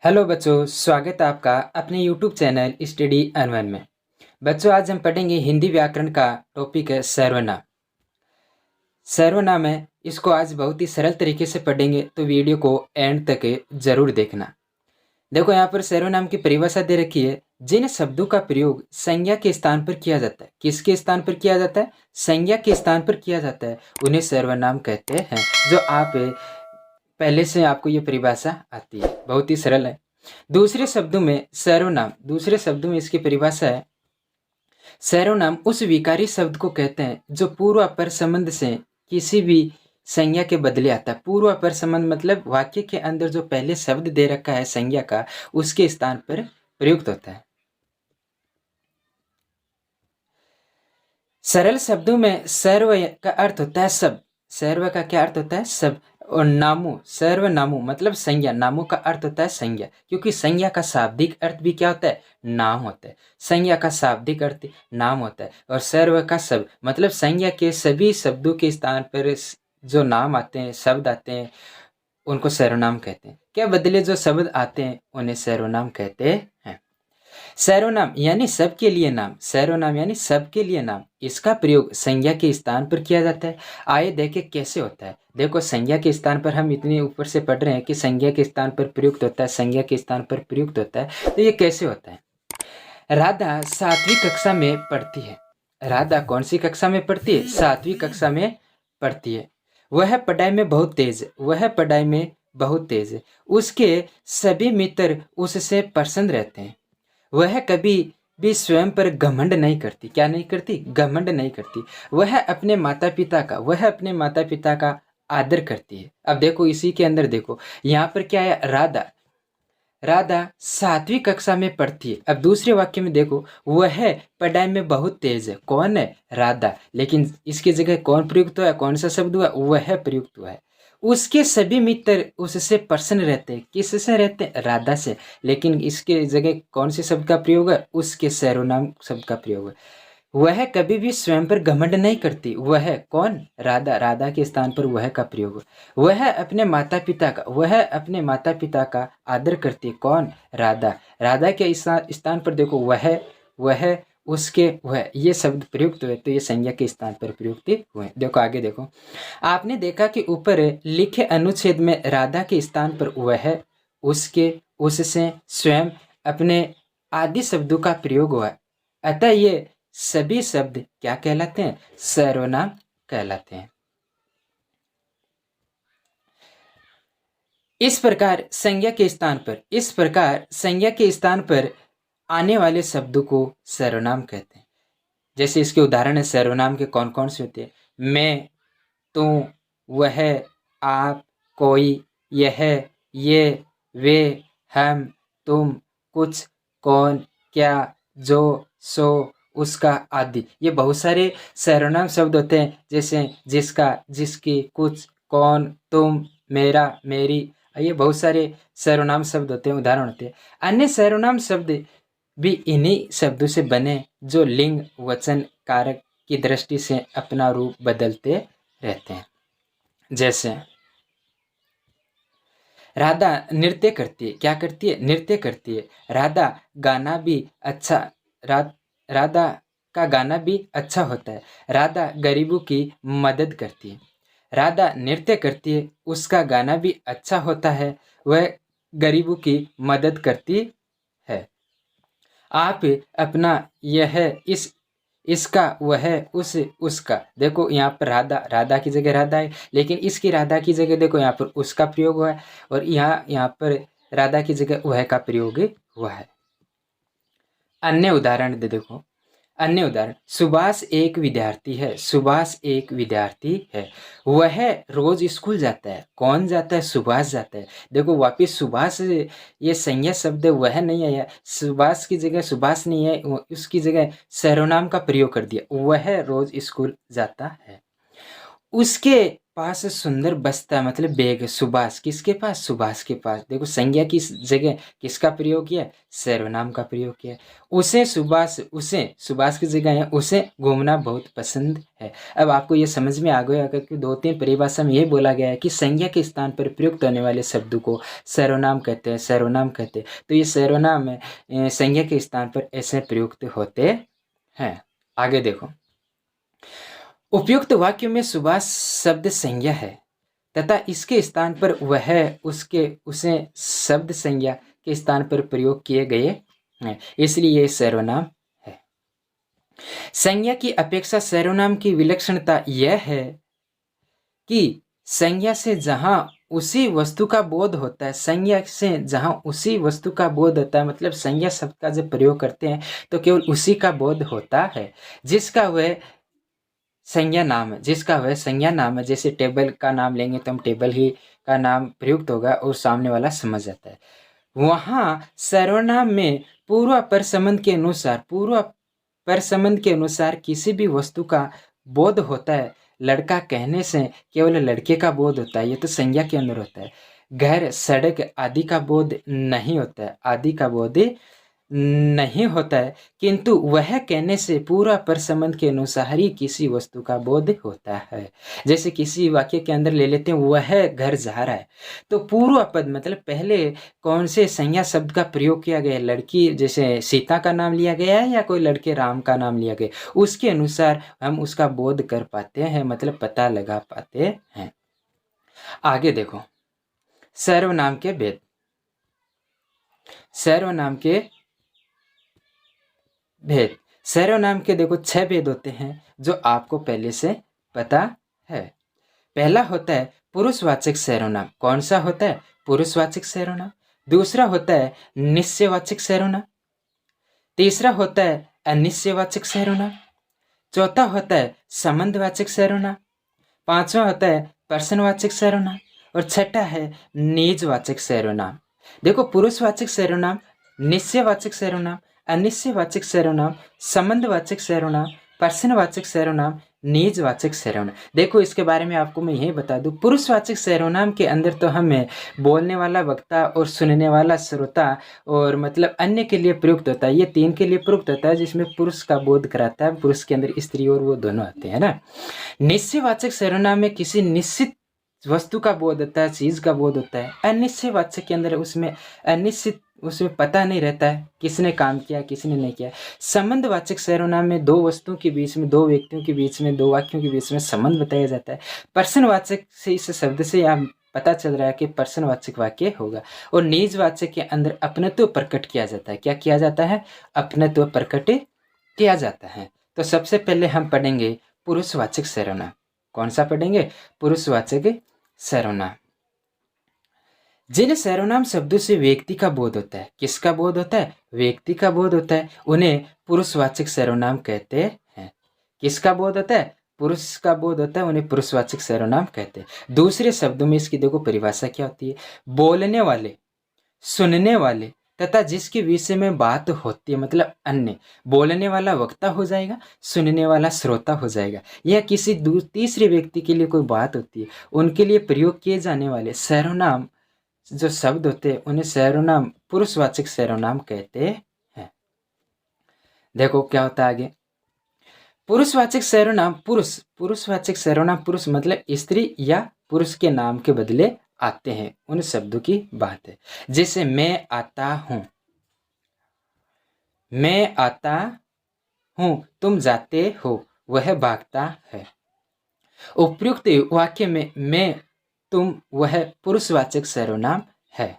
Hello बच्चों, स्वागत है आपका अपने YouTube चैनल स्टडी अनवन में। बच्चों, आज हम पढ़ेंगे हिंदी व्याकरण का टॉपिक है सर्वनाम। सर्वनाम है, इसको आज बहुत ही सरल तरीके से पढ़ेंगे, तो वीडियो को एंड तक जरूर देखना। देखो, यहाँ पर सर्वनाम की परिभाषा दे रखी है। जिन शब्दों का प्रयोग संज्ञा के स्थान पर किया जाता है। किसके स्थान पर किया जाता है? संज्ञा के स्थान पर किया जाता है, उन्हें सर्वनाम कहते हैं। जो आप पहले से आपको ये परिभाषा आती है, बहुत ही सरल है। दूसरे शब्दों में सर्वनाम, दूसरे शब्दों में इसकी परिभाषा है, सर्वनाम उस विकारी शब्द को कहते हैं जो पूर्व अपर संबंध से किसी भी संज्ञा के बदले आता है। पूर्व अपर संबंध मतलब वाक्य के अंदर जो पहले शब्द दे रखा है संज्ञा का, उसके स्थान पर प्रयुक्त होता है। सरल शब्दों में सर्व का अर्थ होता है सब। सर्व का क्या अर्थ होता है? सब। और नामो, सर्वनामो मतलब संज्ञा। नामों का अर्थ होता है संज्ञा, क्योंकि संज्ञा का शाब्दिक अर्थ भी क्या होता है? नाम होता है। संज्ञा का शाब्दिक अर्थ नाम होता है। और सर्व का सब मतलब संज्ञा के सभी शब्दों के स्थान पर जो नाम आते हैं, शब्द आते हैं, उनको सर्वनाम कहते हैं। क्या बदले जो शब्द आते हैं उन्हें सर्वनाम कहते हैं। सर्वनाम यानी सबके लिए नाम। सर्वनाम यानी सबके लिए नाम। इसका प्रयोग संज्ञा के स्थान पर किया जाता है। आइए देखें कैसे होता है। देखो, संज्ञा के स्थान पर हम इतने ऊपर से पढ़ रहे हैं कि संज्ञा के स्थान पर प्रयुक्त होता है, संज्ञा के स्थान पर प्रयुक्त होता है। तो ये कैसे होता है? राधा 7वीं कक्षा में पढ़ती है। राधा कौन सी कक्षा में पढ़ती है? 7वीं कक्षा में पढ़ती है। वह पढ़ाई में बहुत तेज है। वह पढ़ाई में बहुत तेज है। उसके सभी मित्र उससे प्रसन्न रहते हैं। वह कभी भी स्वयं पर घमंड नहीं करती। क्या नहीं करती? घमंड नहीं करती। वह अपने माता पिता का आदर करती है। अब देखो, इसी के अंदर देखो, यहाँ पर क्या है? राधा, राधा 7वीं कक्षा में पढ़ती है। अब दूसरे वाक्य में देखो, वह पढ़ाई में बहुत तेज है। कौन है? राधा। लेकिन इसकी जगह कौन प्रयुक्त हुआ है? कौन सा शब्द हुआ? वह प्रयुक्त हुआ है। उसके सभी मित्र उससे प्रसन्न रहते हैं। किससे रहते हैं? राधा से। लेकिन इसके जगह कौन से शब्द का प्रयोग है? उसके सर्वनाम शब्द का प्रयोग है। वह कभी भी स्वयं पर घमंड नहीं करती। वह कौन? राधा। राधा के स्थान पर वह का प्रयोग है। वह अपने माता पिता का आदर करती है। कौन? राधा। राधा के स्थान पर देखो, वह उसके, वह ये शब्द प्रयुक्त हुए, तो ये संज्ञा के स्थान पर प्रयुक्त हुए। देखो आगे देखो, आपने देखा कि ऊपर लिखे अनुच्छेद में राधा के स्थान पर वह, उसके, उससे, स्वयं, अपने आदि शब्दों का प्रयोग हुआ। अतः ये सभी शब्द क्या कहलाते हैं? सर्वनाम कहलाते हैं। इस प्रकार संज्ञा के स्थान पर आने वाले शब्दों को सर्वनाम कहते हैं। जैसे इसके उदाहरण है सर्वनाम के कौन कौन से होते हैं? मैं, तू, वह, आप, कोई, यह, ये, वे, हम, तुम, कुछ, कौन, क्या, जो, सो, उसका आदि। ये बहुत सारे सर्वनाम शब्द होते हैं, जैसे जिसका, जिसकी, कुछ, कौन, तुम, मेरा, मेरी। ये बहुत सारे सर्वनाम शब्द होते हैं, उदाहरण होते हैं। अन्य सर्वनाम शब्द भी इन्हीं शब्दों से बने जो लिंग, वचन, कारक की दृष्टि से अपना रूप बदलते रहते हैं। जैसे राधा नृत्य करती है। क्या करती है? नृत्य करती है। राधा गाना भी अच्छा, राधा का गाना भी अच्छा होता है। राधा गरीबों की मदद करती है। राधा नृत्य करती है, उसका गाना भी अच्छा होता है, वह गरीबों की मदद करती है। आप अपना, यह, इसका, वह, उसका। देखो यहाँ पर राधा, राधा की जगह राधा है, लेकिन इसकी राधा की जगह देखो यहाँ पर उसका प्रयोग हुआ है, और यहाँ पर राधा की जगह वह का प्रयोग हुआ है। अन्य उदाहरण देखो, अन्य उदाहरण, सुभाष एक विद्यार्थी है। सुभाष एक विद्यार्थी है। वह रोज स्कूल जाता है। कौन जाता है? सुभाष जाता है। देखो वापिस सुभाष, ये संज्ञा शब्द वह नहीं आया, सुभाष की जगह सुभाष नहीं है, उसकी जगह सर्वनाम का प्रयोग कर दिया। वह रोज स्कूल जाता है। उसके पास सुंदर बस्ता मतलब बैग, सुभाष किसके पास, सुभाष के पास। देखो संज्ञा की जगह किसका प्रयोग किया, सर्वनाम का प्रयोग किया। उसे सुभाष, उसे सुभाष की जगह है उसे घूमना बहुत पसंद है। अब आपको ये समझ में आ गया कि 2-3 परिभाषा में ये बोला गया है कि संज्ञा के स्थान पर प्रयुक्त होने वाले शब्दों को सर्वनाम कहते हैं, सर्वनाम कहते हैं। तो ये सर्वनाम संज्ञा के स्थान पर ऐसे प्रयुक्त होते हैं। आगे देखो, उपयुक्त वाक्य में सुभाष शब्द संज्ञा है तथा इसके स्थान पर वह, उसके, उसे शब्द संज्ञा के स्थान पर प्रयोग किए गए हैं, इसलिए यह सर्वनाम है। संज्ञा की अपेक्षा सर्वनाम की विलक्षणता यह है कि संज्ञा से जहां उसी वस्तु का बोध होता है, संज्ञा से जहां उसी वस्तु का बोध होता है, मतलब संज्ञा शब्द का जब प्रयोग करते हैं तो केवल उसी का बोध होता है जिसका वह संज्ञा नाम है, जिसका वह संज्ञा नाम है। जैसे टेबल का नाम लेंगे तो हम टेबल ही का नाम प्रयुक्त होगा और सामने वाला समझ जाता है। वहां सर्वनाम में पूर्व पर संबंध के अनुसार, पूर्व पर संबंध के अनुसार किसी भी वस्तु का बोध होता है। लड़का कहने से केवल लड़के का बोध होता है, ये तो संज्ञा के अंदर होता है। घर, सड़क आदि का बोध नहीं होता है, आदि का बोध नहीं होता है, किंतु वह कहने से पूरा पर संबंध के अनुसार ही किसी वस्तु का बोध होता है। जैसे किसी वाक्य के अंदर ले लेते हैं, वह घर जा रहा है, तो पूर्व पद मतलब पहले कौन से संज्ञा शब्द का प्रयोग किया गया है, लड़की जैसे सीता का नाम लिया गया है या कोई लड़के राम का नाम लिया गया, उसके अनुसार हम उसका बोध कर पाते हैं, मतलब पता लगा पाते हैं। आगे देखो, सर्वनाम के भेद। सर्वनाम के भेद, सर्वनाम के देखो 6 भेद होते हैं जो आपको पहले से पता है। पहला होता है पुरुषवाचक सर्वनाम। कौन सा होता है, पुरुषवाचक सर्वनाम। दूसरा होता है निश्चयवाचक सर्वनाम। तीसरा होता है अनिश्चयवाचक सर्वनाम। चौथा होता है संबंधवाचक सर्वनाम। पांचवा होता है प्रश्नवाचक सर्वनाम और छठा है निजवाचक सर्वनाम। देखो, पुरुषवाचक सर्वनाम, निश्चयवाचक सर्वनाम, अनिश्चयवाचक सर्वनाम, संबंधवाचक सर्वनाम, प्रश्नवाचक सर्वनाम, निजवाचक सर्वनाम। देखो, इसके बारे में आपको मैं यही बता दूं, पुरुषवाचक सर्वनाम के अंदर तो हमें बोलने वाला वक्ता और सुनने वाला श्रोता और मतलब अन्य के लिए प्रयुक्त होता है। ये 3 के लिए प्रयुक्त होता है, जिसमें पुरुष का बोध कराता है, पुरुष के अंदर स्त्री और वो दोनों आते हैं ना। निश्चयवाचक सर्वनाम में किसी निश्चित वस्तु का बोध होता है, चीज का बोध होता है। अनिश्चयवाचक के अंदर उसमें अनिश्चित, उसमें पता नहीं रहता है किसने काम किया किसने नहीं किया। संबंधवाचक सर्वनाम में 2 वस्तुओं के बीच में, 2 व्यक्तियों के बीच में, 2 वाक्यों के बीच में संबंध बताया जाता है। प्रश्नवाचक से, इस शब्द से आप पता चल रहा है कि प्रश्नवाचक वाक्य होगा। और निजवाचक के अंदर अपनत्व प्रकट किया जाता है। क्या किया जाता है, अपनत्व प्रकट किया जाता है। तो सबसे पहले हम पढ़ेंगे पुरुषवाचक सर्वनाम। कौन सा पढ़ेंगे, पुरुषवाचक सर्वनाम। जिन सर्वनाम शब्दों से व्यक्ति का बोध होता है, किसका बोध होता है, व्यक्ति का बोध होता है, उन्हें पुरुषवाचक सर्वनाम कहते हैं। किसका बोध होता है, पुरुष का बोध होता है, उन्हें पुरुषवाचक सर्वनाम कहते हैं। दूसरे शब्दों में इसकी देखो परिभाषा क्या होती है, बोलने वाले, सुनने वाले तथा जिसके विषय में बात होती है, मतलब अन्य। बोलने वाला वक्ता हो जाएगा, सुनने वाला श्रोता हो जाएगा। यह किसी तीसरे व्यक्ति के लिए कोई बात होती है, उनके लिए प्रयोग किए जाने वाले सर्वनाम जो शब्द होते हैं उन्हें सर्वनाम, पुरुषवाचक सर्वनाम कहते हैं। देखो क्या होता है आगे, पुरुषवाचक सर्वनाम पुरुष, पुरुषवाचक सर्वनाम पुरुष मतलब स्त्री या पुरुष के नाम के बदले आते हैं, उन शब्दों की बात है। जैसे मैं आता हूं, मैं आता हूं, तुम जाते हो, वह भागता है। उपयुक्त वाक्य में मैं, तुम, वह पुरुषवाचक सर्वनाम है।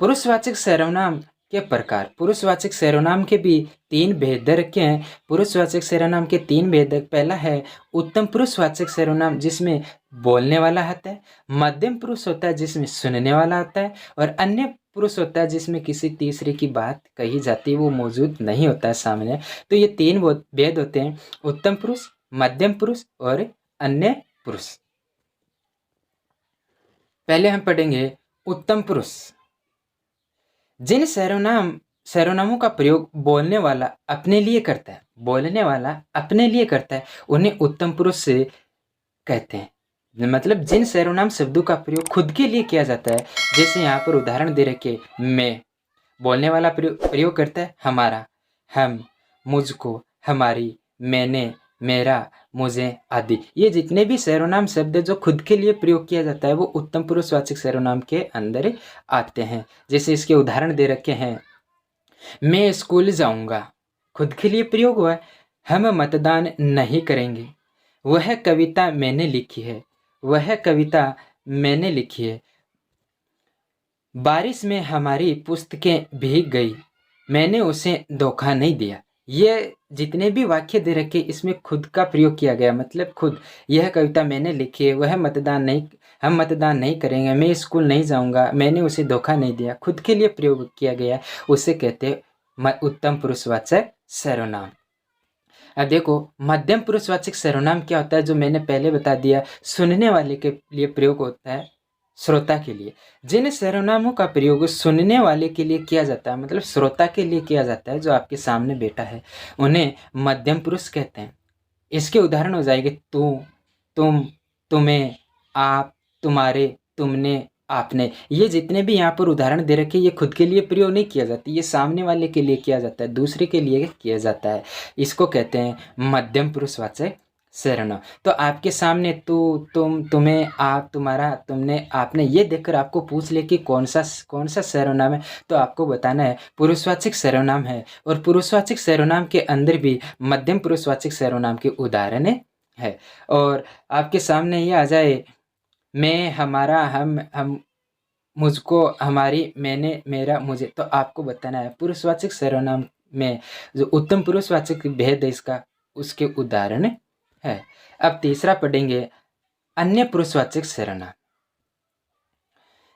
पुरुषवाचक सर्वनाम के प्रकार, पुरुषवाचक सर्वनाम के भी 3 भेद रखे हैं। पुरुषवाचक सर्वनाम के 3 भेद, पहला है उत्तम पुरुषवाचक सर्वनाम जिसमें बोलने वाला होता है, मध्यम पुरुष होता है जिसमें सुनने वाला होता है, और अन्य पुरुष होता है जिसमें किसी तीसरे की बात कही जाती है, वो मौजूद नहीं होता है सामने। तो ये 3 भेद होते हैं, उत्तम पुरुष, मध्यम पुरुष और अन्य पुरुष। पहले हम पढ़ेंगे उत्तम पुरुष। जिन सर्वनामों का प्रयोग बोलने वाला अपने लिए करता है, बोलने वाला अपने लिए करता है, उन्हें उत्तम पुरुष से कहते हैं। मतलब जिन सर्वनाम शब्दों का प्रयोग खुद के लिए किया जाता है, जैसे यहाँ पर उदाहरण दे रखे, मैं, बोलने वाला प्रयोग करता है हमारा, हम, मुझको, हमारी, मैंने, मेरा, मुझे आदि। ये जितने भी सर्वनाम शब्द जो खुद के लिए प्रयोग किया जाता है वो उत्तम पुरुषवाचक सर्वनाम के अंदर आते हैं। जैसे इसके उदाहरण दे रखे हैं, मैं स्कूल जाऊंगा, खुद के लिए प्रयोग हुआ है। हम मतदान नहीं करेंगे, वह कविता मैंने लिखी है, वह कविता मैंने लिखी है। बारिश में हमारी पुस्तकें भीग गई, मैंने उसे धोखा नहीं दिया। ये जितने भी वाक्य दे रखे इसमें खुद का प्रयोग किया गया, मतलब खुद। यह कविता मैंने लिखी है, वह मतदान नहीं, हम मतदान नहीं करेंगे, मैं स्कूल नहीं जाऊंगा, मैंने उसे धोखा नहीं दिया, खुद के लिए प्रयोग किया गया, उसे कहते हैं उत्तम पुरुषवाचक सर्वनाम। अब देखो मध्यम पुरुषवाचक सर्वनाम क्या होता है, जो मैंने पहले बता दिया, सुनने वाले के लिए प्रयोग होता है, श्रोता के लिए। जिन सर्वनामों का प्रयोग सुनने वाले के लिए किया जाता है, मतलब श्रोता के लिए किया जाता है, जो आपके सामने बैठा है, उन्हें मध्यम पुरुष कहते हैं। इसके उदाहरण हो जाएंगे तू, तुम, तुम्हें, आप, तुम्हारे, तुमने, आपने। ये जितने भी यहाँ पर उदाहरण दे रखे ये खुद के लिए प्रयोग नहीं किया जाता, ये सामने वाले के लिए किया जाता है, दूसरे के लिए किया जाता है। इसको कहते हैं मध्यम पुरुषवाचक सर्वनाम। तो आपके सामने तू, तुम, तुम्हें, आप, तुम्हारा, तुमने, आपने, ये देखकर आपको पूछ ले कि कौन सा सर्वनाम है, तो आपको बताना है पुरुषवाचक सर्वनाम है। और पुरुषवाचक सर्वनाम के अंदर भी मध्यम पुरुषवाचक सर्वनाम के उदाहरण है। और आपके सामने ये आ जाए, मैं, हमारा, हम, मुझको, हमारी, मैंने, मेरा, मुझे, तो आपको बताना है पुरुषवाचक सर्वनाम में जो उत्तम पुरुषवाचक भेद है इसका, उसके उदाहरण है। अब तीसरा पढ़ेंगे अन्य पुरुषवाचक सर्वनाम।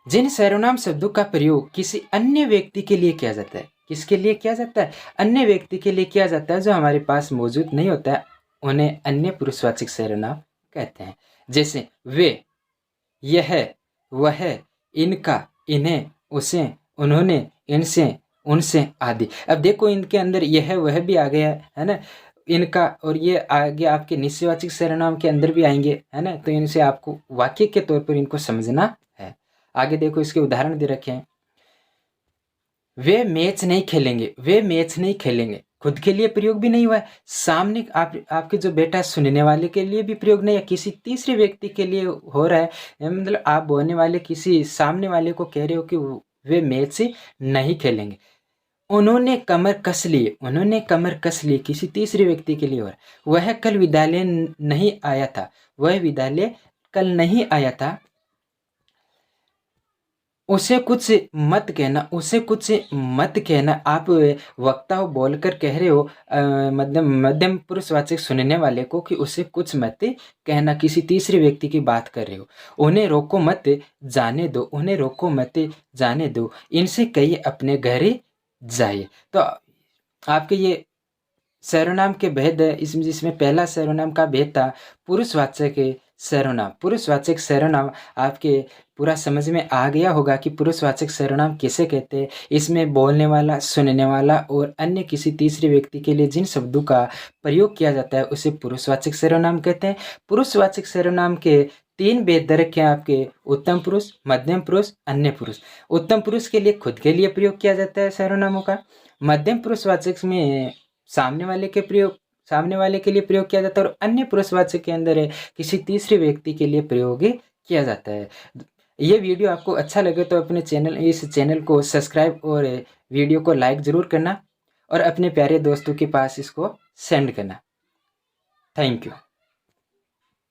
जिन सर्वनाम शब्दों का प्रयोग किसी अन्य व्यक्ति के लिए किया जाता है, किसके लिए किया जाता है, अन्य व्यक्ति के लिए किया जाता है, जो हमारे पास मौजूद नहीं होता है, उन्हें अन्य पुरुषवाचक सर्वनाम कहते हैं। जैसे वे, यह, वह, इनका, इन्हें, उसे, उन्होंने, इनसे, उनसे आदि। अब देखो इनके अंदर यह वह भी आ गया है ना, इनका, और ये आगे आपके निश्चयवाचक सर्वनाम के अंदर भी आएंगे, है ना। तो इनसे आपको वाक्य के तौर पर इनको समझना है। आगे देखो इसके उदाहरण दे रखे हैं, वे मैच नहीं खेलेंगे, वे मैच नहीं खेलेंगे, खुद के लिए प्रयोग भी नहीं हुआ है, सामने आपके जो बेटा है सुनने वाले के लिए भी प्रयोग नहीं है, किसी तीसरे व्यक्ति के लिए हो रहा है। मतलब आप बोलने वाले किसी सामने वाले को कह रहे हो कि वे मैच नहीं खेलेंगे। उन्होंने कमर कस ली, उन्होंने कमर कस ली, किसी तीसरे व्यक्ति के लिए हो रहा है। वह कल विद्यालय नहीं आया था, वह विद्यालय कल नहीं आया था। उसे कुछ मत कहना, उसे कुछ मत कहना, आप वक्ता हो बोलकर कह रहे हो मध्यम पुरुषवाचक सुनने वाले को कि उसे कुछ मत कहना, किसी तीसरे व्यक्ति की बात कर रहे हो। उन्हें रोको मत जाने दो, उन्हें रोको मत जाने दो, इनसे कहिए अपने घर जाइए। तो आपके ये सर्वनाम के भेद है, इसमें जिसमें पहला सर्वनाम का भेद था पुरुषवाचक सर्वनाम। पुरुषवाचक सर्वनाम आपके पूरा समझ में आ गया होगा कि पुरुषवाचक सर्वनाम किसे कहते हैं। इसमें बोलने वाला, सुनने वाला और अन्य किसी तीसरे व्यक्ति के लिए जिन शब्दों का प्रयोग किया जाता है उसे पुरुषवाचक सर्वनाम कहते हैं। पुरुषवाचक सर्वनाम के तीन भेद रखे हैं आपके, उत्तम पुरुष, मध्यम पुरुष, अन्य पुरुष। उत्तम पुरुष के लिए खुद के लिए प्रयोग किया जाता है सर्वनामों का। मध्यम पुरुषवाचक में सामने वाले के लिए प्रयोग किया जाता है, और अन्य पुरुषवाचक के अंदर है किसी तीसरे व्यक्ति के लिए प्रयोग किया जाता है। ये वीडियो आपको अच्छा लगे तो अपने इस चैनल को सब्सक्राइब और वीडियो को लाइक ज़रूर करना, और अपने प्यारे दोस्तों के पास इसको सेंड करना। Thank you.